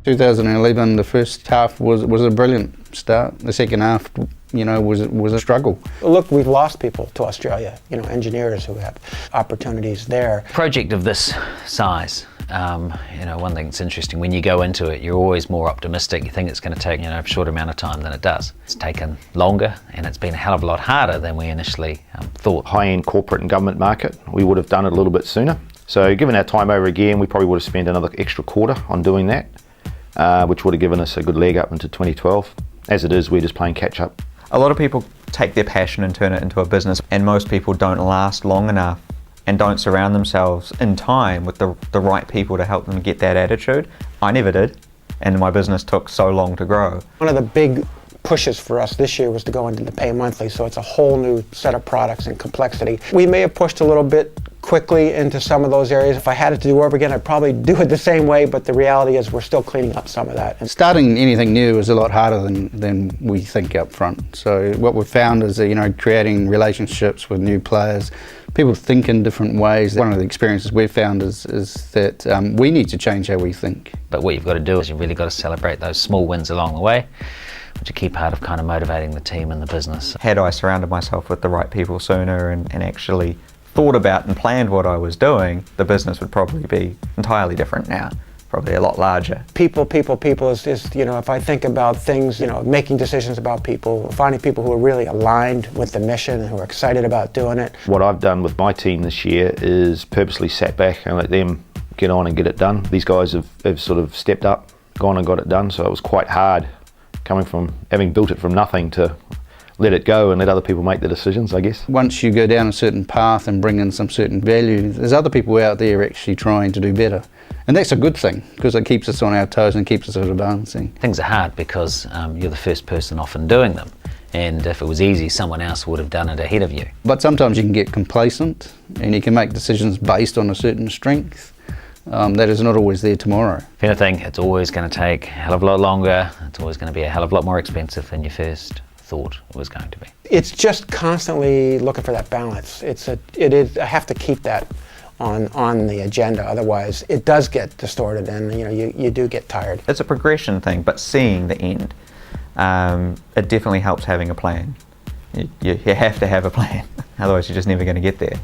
2011, the first half was a brilliant start. The second half, was a struggle. Look, we've lost people to Australia, engineers who have opportunities there. Project of this size, one thing that's interesting, when you go into it, you're always more optimistic. You think it's going to take, a shorter amount of time than it does. It's taken longer, and it's been a hell of a lot harder than we initially thought. High-end corporate and government market, we would have done it a little bit sooner. So given our time over again, we probably would have spent another extra quarter on doing that, which would have given us a good leg up into 2012. As it is, we're just playing catch up. A lot of people take their passion and turn it into a business, and most people don't last long enough and don't surround themselves in time with the right people to help them get that attitude. I never did, and my business took so long to grow. One of the big pushes for us this year was to go into the pay monthly, so it's a whole new set of products and complexity. We may have pushed a little bit quickly into some of those areas. If I had it to do over again, I'd probably do it the same way, but the reality is we're still cleaning up some of that. And starting anything new is a lot harder than we think up front. So what we've found is that, creating relationships with new players, people think in different ways. One of the experiences we've found is that we need to change how we think. But what you've got to do is you've really got to celebrate those small wins along the way, which are a key part of kind of motivating the team and the business. Had I surrounded myself with the right people sooner and actually thought about and planned what I was doing, the business would probably be entirely different now, probably a lot larger. People is if I think about things, making decisions about people, finding people who are really aligned with the mission and who are excited about doing it. What I've done with my team this year is purposely sat back and let them get on and get it done. These guys have sort of stepped up, gone and got it done, so it was quite hard coming from having built it from nothing to let it go and let other people make the decisions, I guess. Once you go down a certain path and bring in some certain value, there's other people out there actually trying to do better. And that's a good thing, because it keeps us on our toes and keeps us advancing. Things are hard because you're the first person often doing them. And if it was easy, someone else would have done it ahead of you. But sometimes you can get complacent and you can make decisions based on a certain strength that is not always there tomorrow. If anything, it's always going to take a hell of a lot longer. It's always going to be a hell of a lot more expensive than you first thought it was going to be. It's just constantly looking for that balance. I have to keep that on the agenda, otherwise it does get distorted and you do get tired. It's a progression thing, but seeing the end, it definitely helps having a plan. You have to have a plan, otherwise you're just never going to get there.